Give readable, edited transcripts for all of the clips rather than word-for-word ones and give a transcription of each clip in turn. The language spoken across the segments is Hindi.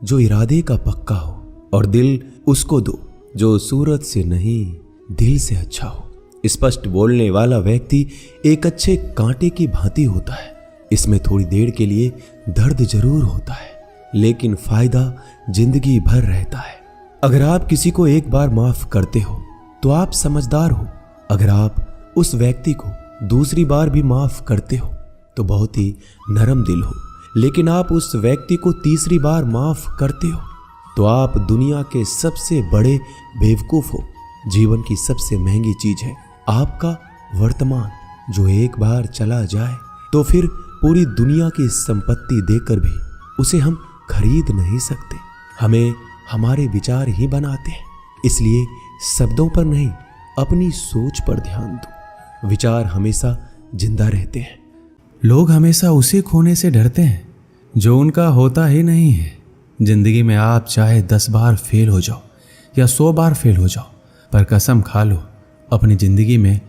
जो इरादे का पक्का हो, और दिल उसको दो जो सूरत से नहीं दिल से अच्छा हो। स्पष्ट बोलने वाला व्यक्ति एक अच्छे कांटे की भांति होता है। इसमें थोड़ी देर के लिए दर्द जरूर होता है, लेकिन फायदा जिंदगी भर रहता है। अगर आप किसी को एक बार माफ करते हो तो आप समझदार हो। अगर आप उस व्यक्ति को दूसरी बार भी माफ करते हो तो बहुत ही नरम दिल हो। लेकिन आप उस व्यक्ति को तीसरी बार माफ करते हो तो आप दुनिया के सबसे बड़े बेवकूफ हो। जीवन की सबसे महंगी चीज है आपका वर्तमान, जो एक बार चला जाए तो फिर पूरी दुनिया की संपत्ति देकर भी उसे हम खरीद नहीं सकते। हमें हमारे विचार ही बनाते हैं, इसलिए शब्दों पर नहीं अपनी सोच पर ध्यान दो। विचार हमेशा जिंदा रहते हैं। लोग हमेशा उसे खोने से डरते हैं जो उनका होता ही नहीं है। जिंदगी में आप चाहे 10 बार फेल हो जाओ या 100 बार फेल हो जाओ, पर कसम खा लो अपनी जिंदगी में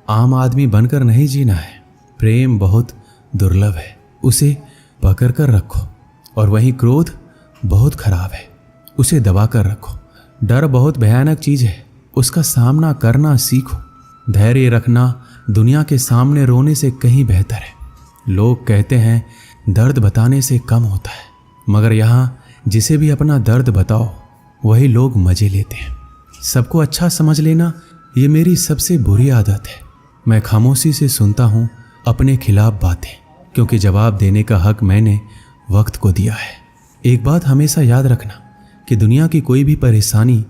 आम आदमी बनकर नहीं जीना है। प्रेम बहुत दुर्लभ है, उसे पकड़ कर रखो। और वहीं क्रोध बहुत खराब है, उसे दबा कर रखो। डर बहुत भयानक चीज है, उसका सामना करना सीखो। धैर्य रखना दुनिया के सामने रोने से कहीं बेहतर है। लोग कहते हैं दर्द बताने से कम होता है, मगर यहाँ जिसे भी अपना दर्द बताओ वही लोग मजे लेते हैं। सबको अच्छा समझ लेना ये मेरी सबसे बुरी आदत है। मैं खामोशी से सुनता हूँ अपने खिलाफ बातें, क्योंकि जवाब देने का हक मैंने वक्त को दिया है। एक बात हमेशा याद रखना कि दुनिया की कोई भी परेशानी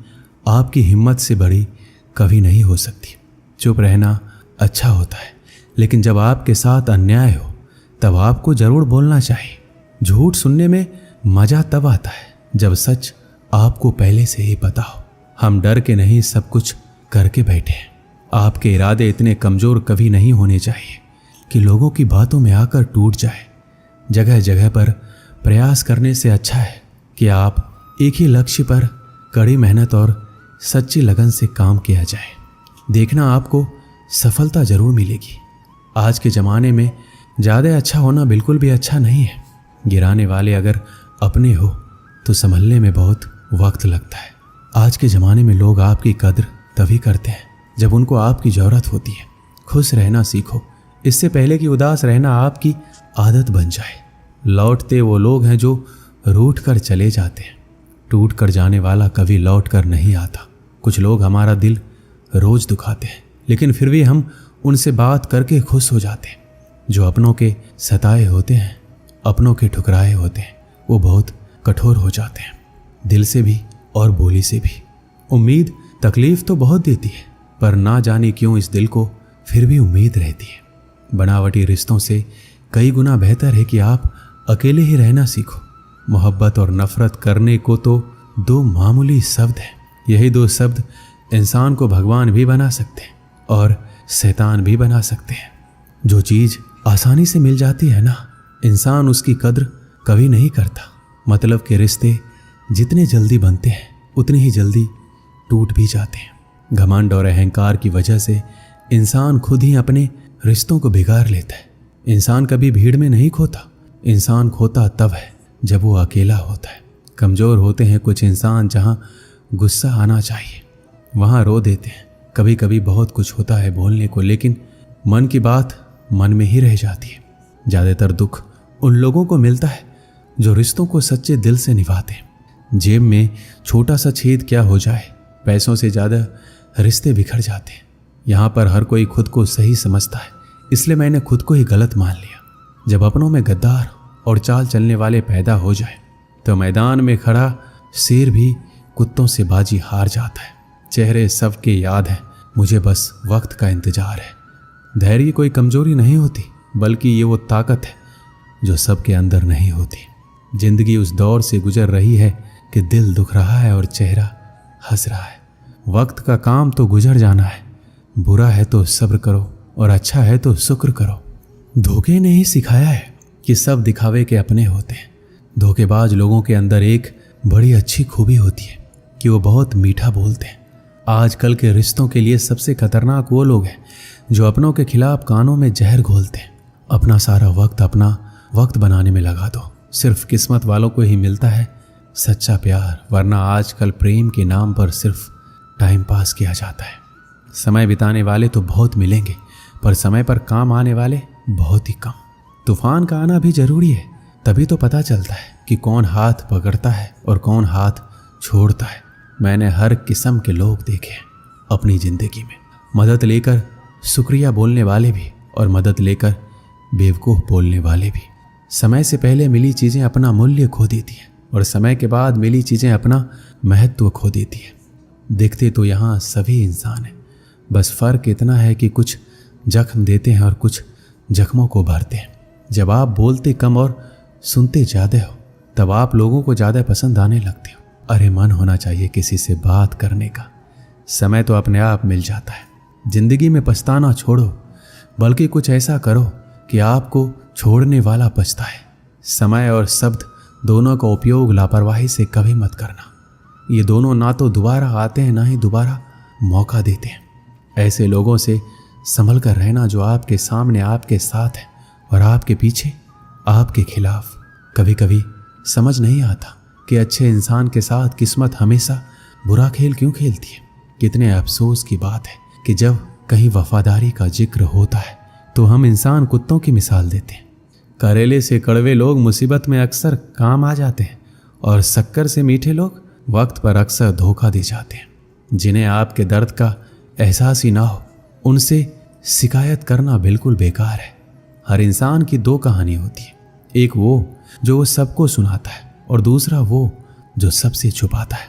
आपकी हिम्मत से बड़ी कभी नहीं हो सकती। चुप रहना अच्छा होता है, लेकिन जब आपके साथ अन्याय हो तब आपको जरूर बोलना चाहिए। झूठ सुनने में मजा तब आता है जब सच आपको पहले से ही पता हो। हम डर के नहीं सब कुछ करके बैठे हैं। आपके इरादे इतने कमजोर कभी नहीं होने चाहिए कि लोगों की बातों में आकर टूट जाए। जगह जगह पर प्रयास करने से अच्छा है कि आप एक ही लक्ष्य पर कड़ी मेहनत और सच्ची लगन से काम किया जाए। देखना आपको सफलता जरूर मिलेगी। आज के ज़माने में ज़्यादा अच्छा होना बिल्कुल भी अच्छा नहीं है। गिराने वाले अगर अपने हो तो संभलने में बहुत वक्त लगता है। आज के ज़माने में लोग आपकी कद्र तभी करते हैं जब उनको आपकी ज़रूरत होती है। खुश रहना सीखो, इससे पहले कि उदास रहना आपकी आदत बन जाए। लौटते वो लोग हैं जो रूठ कर चले जाते हैं, टूट कर जाने वाला कभी लौट कर नहीं आता। कुछ लोग हमारा दिल रोज दुखाते हैं, लेकिन फिर भी हम उनसे बात करके खुश हो जाते हैं। जो अपनों के सताए होते हैं, अपनों के ठुकराए होते हैं, वो बहुत कठोर हो जाते हैं, दिल से भी और बोली से भी। उम्मीद तकलीफ तो बहुत देती है, पर ना जाने क्यों इस दिल को फिर भी उम्मीद रहती है। बनावटी रिश्तों से कई गुना बेहतर है कि आप अकेले ही रहना सीखो। मोहब्बत और नफरत करने को तो 2 मामूली शब्द हैं। यही 2 शब्द इंसान को भगवान भी बना सकते हैं और शैतान भी बना सकते हैं। जो चीज़ आसानी से मिल जाती है ना, इंसान उसकी कद्र कभी नहीं करता। मतलब के रिश्ते जितने जल्दी बनते हैं उतने ही जल्दी टूट भी जाते हैं। घमंड और अहंकार की वजह से इंसान खुद ही अपने रिश्तों को बिगाड़ लेता है। इंसान कभी भीड़ में नहीं खोता, इंसान खोता तब है जब वो अकेला होता है। कमज़ोर होते हैं कुछ इंसान, जहाँ गुस्सा आना चाहिए वहाँ रो देते हैं। कभी कभी बहुत कुछ होता है बोलने को, लेकिन मन की बात मन में ही रह जाती है। ज़्यादातर दुख उन लोगों को मिलता है जो रिश्तों को सच्चे दिल से निभाते हैं। जेब में छोटा सा छेद क्या हो जाए, पैसों से ज़्यादा रिश्ते बिखर जाते हैं। यहाँ पर हर कोई खुद को सही समझता है, इसलिए मैंने खुद को ही गलत मान लिया। जब अपनों में गद्दार और चाल चलने वाले पैदा हो जाए तो मैदान में खड़ा शेर भी कुत्तों से बाजी हार जाता है। चेहरे सबके याद हैं, मुझे बस वक्त का इंतजार है। धैर्य कोई कमजोरी नहीं होती, बल्कि ये वो ताकत है जो सबके अंदर नहीं होती। जिंदगी उस दौर से गुजर रही है कि दिल दुख रहा है और चेहरा हंस रहा है। वक्त का काम तो गुजर जाना है। बुरा है तो सब्र करो और अच्छा है तो शुक्र करो। धोखे ने ही सिखाया है कि सब दिखावे के अपने होते हैं। धोखेबाज लोगों के अंदर एक बड़ी अच्छी खूबी होती है कि वो बहुत मीठा बोलते हैं। आजकल के रिश्तों के लिए सबसे खतरनाक वो लोग हैं जो अपनों के खिलाफ कानों में जहर घोलते हैं। अपना सारा वक्त अपना वक्त बनाने में लगा दो। सिर्फ किस्मत वालों को ही मिलता है सच्चा प्यार, वरना आजकल प्रेम के नाम पर सिर्फ टाइम पास किया जाता है। समय बिताने वाले तो बहुत मिलेंगे, पर समय पर काम आने वाले बहुत ही कम। तूफान का आना भी जरूरी है, तभी तो पता चलता है कि कौन हाथ पकड़ता है और कौन हाथ छोड़ता है। मैंने हर किस्म के लोग देखे हैं अपनी जिंदगी में, मदद लेकर शुक्रिया बोलने वाले भी और मदद लेकर बेवकूफ़ बोलने वाले भी। समय से पहले मिली चीज़ें अपना मूल्य खो देती हैं और समय के बाद मिली चीज़ें अपना महत्व खो देती हैं। देखते तो यहाँ सभी इंसान हैं, बस फ़र्क इतना है कि कुछ जख्म देते हैं और कुछ जख्मों को भरते हैं। जब आप बोलते कम और सुनते ज़्यादा हो, तब आप लोगों को ज़्यादा पसंद आने लगते हो। अरे मन होना चाहिए किसी से बात करने का, समय तो अपने आप मिल जाता है। जिंदगी में पछताना छोड़ो, बल्कि कुछ ऐसा करो कि आपको छोड़ने वाला पछताए। समय और शब्द दोनों का उपयोग लापरवाही से कभी मत करना। ये दोनों ना तो दोबारा आते हैं, ना ही दोबारा मौका देते हैं। ऐसे लोगों से संभल कर रहना जो आपके सामने आपके साथ है और आपके पीछे आपके खिलाफ। कभी कभी समझ नहीं आता कि अच्छे इंसान के साथ किस्मत हमेशा बुरा खेल क्यों खेलती है। कितने अफसोस की बात है कि जब कहीं वफादारी का जिक्र होता है तो हम इंसान कुत्तों की मिसाल देते हैं। करेले से कड़वे लोग मुसीबत में अक्सर काम आ जाते हैं और शक्कर से मीठे लोग वक्त पर अक्सर धोखा दे जाते हैं। जिन्हें आपके दर्द का एहसास ही ना हो, उनसे शिकायत करना बिल्कुल बेकार है। हर इंसान की दो कहानी होती है, एक वो जो सबको सुनाता है और दूसरा वो जो सबसे छुपाता है।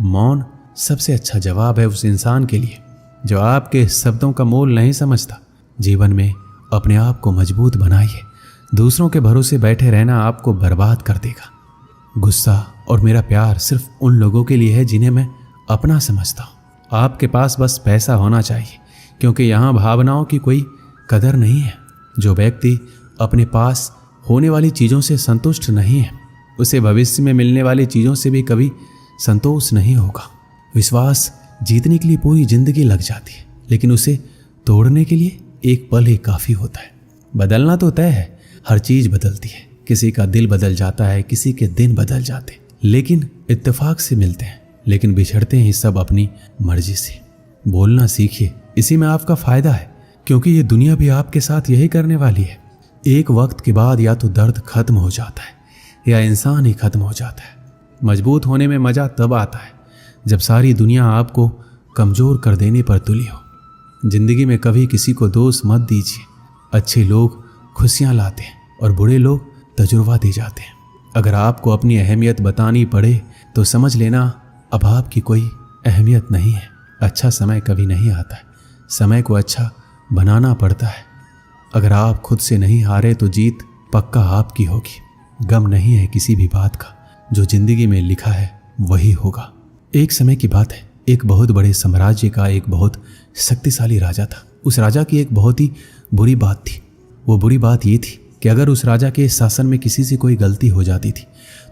मौन सबसे अच्छा जवाब है उस इंसान के लिए जो आपके शब्दों का मोल नहीं समझता। जीवन में अपने आप को मजबूत बनाइए, दूसरों के भरोसे बैठे रहना आपको बर्बाद कर देगा। गुस्सा और मेरा प्यार सिर्फ उन लोगों के लिए है जिन्हें मैं अपना समझता हूँ। आपके पास बस पैसा होना चाहिए, क्योंकि यहाँ भावनाओं की कोई कदर नहीं है। जो व्यक्ति अपने पास होने वाली चीज़ों से संतुष्ट नहीं है, उसे भविष्य में मिलने वाली चीज़ों से भी कभी संतोष नहीं होगा। विश्वास जीतने के लिए पूरी जिंदगी लग जाती है, लेकिन उसे तोड़ने के लिए एक पल ही काफ़ी होता है। बदलना तो तय है, हर चीज़ बदलती है। किसी का दिल बदल जाता है, किसी के दिन बदल जाते, लेकिन इत्तेफाक से मिलते हैं, लेकिन बिछड़ते हैं सब अपनी मर्जी से। बोलना सीखिए, इसी में आपका फ़ायदा है, क्योंकि ये दुनिया भी आपके साथ यही करने वाली है। एक वक्त के बाद या तो दर्द खत्म हो जाता है या इंसान ही खत्म हो जाता है। मजबूत होने में मज़ा तब आता है जब सारी दुनिया आपको कमज़ोर कर देने पर तुली हो। जिंदगी में कभी किसी को दोष मत दीजिए। अच्छे लोग खुशियाँ लाते हैं और बुरे लोग तजुर्बा दे जाते हैं। अगर आपको अपनी अहमियत बतानी पड़े तो समझ लेना अब आपकी कोई अहमियत नहीं है। अच्छा समय कभी नहीं आता है, समय को अच्छा बनाना पड़ता है। अगर आप खुद से नहीं हारे तो जीत पक्का आपकी होगी। गम नहीं है किसी भी बात का, जो जिंदगी में लिखा है वही होगा। एक समय की बात है, एक बहुत बड़े साम्राज्य का एक बहुत शक्तिशाली राजा था। उस राजा की एक बहुत ही बुरी बात थी। वो बुरी बात ये थी कि अगर उस राजा के शासन में किसी से कोई गलती हो जाती थी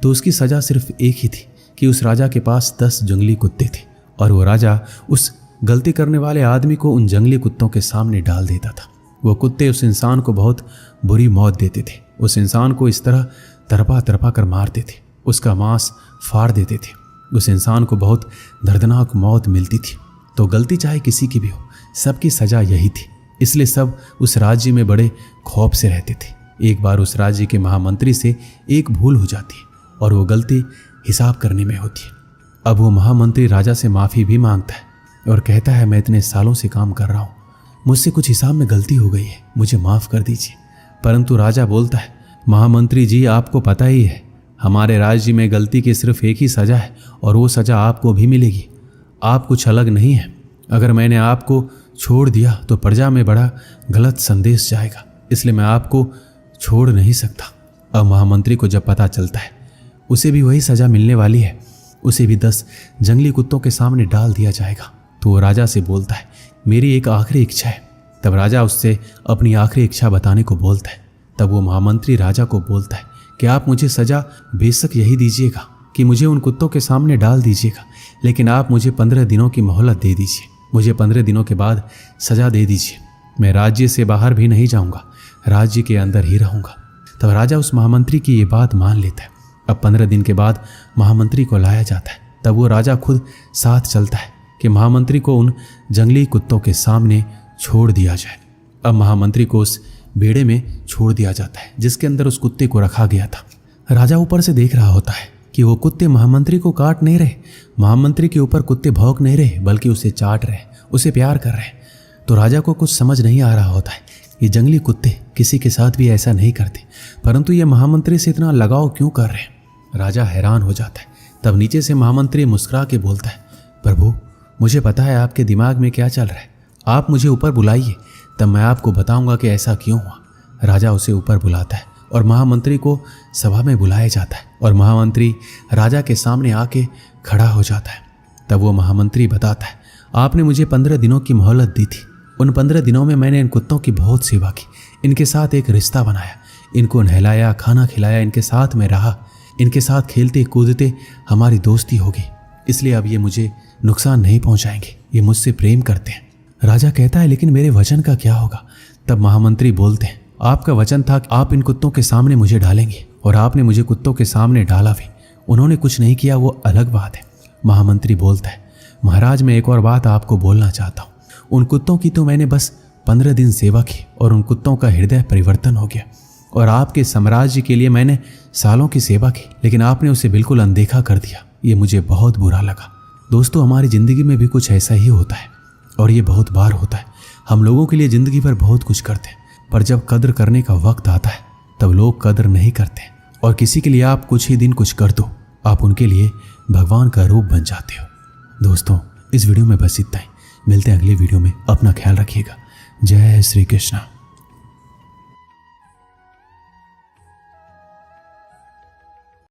तो उसकी सज़ा सिर्फ एक ही थी कि उस राजा के पास 10 जंगली कुत्ते थे और वो राजा उस गलती करने वाले आदमी को उन जंगली कुत्तों के सामने डाल देता था। वो कुत्ते उस इंसान को बहुत बुरी मौत देते थे। उस इंसान को इस तरह तरपा तरपा कर मारते थे, उसका मांस फाड़ देते थे। उस इंसान को बहुत दर्दनाक मौत मिलती थी। तो गलती चाहे किसी की भी हो, सबकी सज़ा यही थी। इसलिए सब उस राज्य में बड़े खौफ से रहते थे। एक बार उस राज्य के महामंत्री से एक भूल हो जाती है और वो गलती हिसाब करने में होती है। अब वो महामंत्री राजा से माफ़ी भी मांगता है और कहता है, मैं इतने सालों से काम कर रहा हूँ, मुझसे कुछ हिसाब में गलती हो गई है, मुझे माफ़ कर दीजिए। परंतु राजा बोलता है, महामंत्री जी आपको पता ही है हमारे राज्य में गलती की सिर्फ एक ही सज़ा है और वो सज़ा आपको भी मिलेगी। आप कुछ अलग नहीं है। अगर मैंने आपको छोड़ दिया तो प्रजा में बड़ा गलत संदेश जाएगा, इसलिए मैं आपको छोड़ नहीं सकता। अब महामंत्री को जब पता चलता है उसे भी वही सज़ा मिलने वाली है, उसे भी 10 जंगली कुत्तों के सामने डाल दिया जाएगा, तो वो राजा से बोलता है, मेरी एक आखिरी इच्छा है। तब राजा उससे अपनी आखिरी इच्छा बताने को बोलता है। तब वो महामंत्री राजा को बोलता है कि आप मुझे सज़ा बेशक यही दीजिएगा कि मुझे उन कुत्तों के सामने डाल दीजिएगा, लेकिन आप मुझे 15 दिनों की मोहलत दे दीजिए। मुझे 15 दिनों के बाद सज़ा दे दीजिए। मैं राज्य से बाहर भी नहीं जाऊंगा, राज्य के अंदर ही रहूंगा। तब राजा उस महामंत्री की ये बात मान लेता है अब 15 दिन के बाद महामंत्री को लाया जाता है। तब वो राजा खुद साथ चलता है कि महामंत्री को उन जंगली कुत्तों के सामने छोड़ दिया जाए। अब महामंत्री को उस बेड़े में छोड़ दिया जाता है जिसके अंदर उस कुत्ते को रखा गया था। राजा ऊपर से देख रहा होता है कि वो कुत्ते महामंत्री को काट नहीं रहे, महामंत्री के ऊपर कुत्ते भौंक नहीं रहे, बल्कि उसे चाट रहे, उसे प्यार कर रहे। तो राजा को कुछ समझ नहीं आ रहा होता है। ये जंगली कुत्ते किसी के साथ भी ऐसा नहीं करते, परंतु ये महामंत्री से इतना लगाव क्यों कर रहे हैं। राजा हैरान हो जाता है। तब नीचे से महामंत्री मुस्कुरा के बोलता है, प्रभु मुझे पता है आपके दिमाग में क्या चल रहा है, आप मुझे ऊपर बुलाइए, तब मैं आपको बताऊंगा कि ऐसा क्यों हुआ। राजा उसे ऊपर बुलाता है और महामंत्री को सभा में बुलाया जाता है और महामंत्री राजा के सामने आके खड़ा हो जाता है। तब वो महामंत्री बताता है, आपने मुझे 15 दिनों की मोहलत दी थी। उन 15 दिनों में मैंने इन कुत्तों की बहुत सेवा की, इनके साथ एक रिश्ता बनाया, इनको नहलाया, खाना खिलाया, इनके साथ में रहा, इनके साथ खेलते कूदते हमारी दोस्ती होगी, इसलिए अब ये मुझे नुकसान नहीं पहुंचाएंगे, ये मुझसे प्रेम करते हैं। राजा कहता है, लेकिन मेरे वचन का क्या होगा। तब महामंत्री बोलते हैं, आपका वचन था कि आप इन कुत्तों के सामने मुझे डालेंगे, और आपने मुझे कुत्तों के सामने डाला भी। उन्होंने कुछ नहीं किया, वो अलग बात है। महामंत्री बोलता है, महाराज मैं एक और बात आपको बोलना चाहता हूँ। उन कुत्तों की तो मैंने बस 15 दिन सेवा की और उन कुत्तों का हृदय परिवर्तन हो गया, और आपके साम्राज्य के लिए मैंने सालों की सेवा की, लेकिन आपने उसे बिल्कुल अनदेखा कर दिया। ये मुझे बहुत बुरा लगा। दोस्तों, हमारी ज़िंदगी में भी कुछ ऐसा ही होता है, और ये बहुत बार होता है। हम लोगों के लिए ज़िंदगी भर बहुत कुछ करते हैं, पर जब कद्र करने का वक्त आता है तब लोग कद्र नहीं करते। और किसी के लिए आप कुछ ही दिन कुछ कर दो, आप उनके लिए भगवान का रूप बन जाते हो। दोस्तों, इस वीडियो में बस इतना ही। मिलते हैं अगले वीडियो में। अपना ख्याल रखिएगा। जय श्री कृष्ण।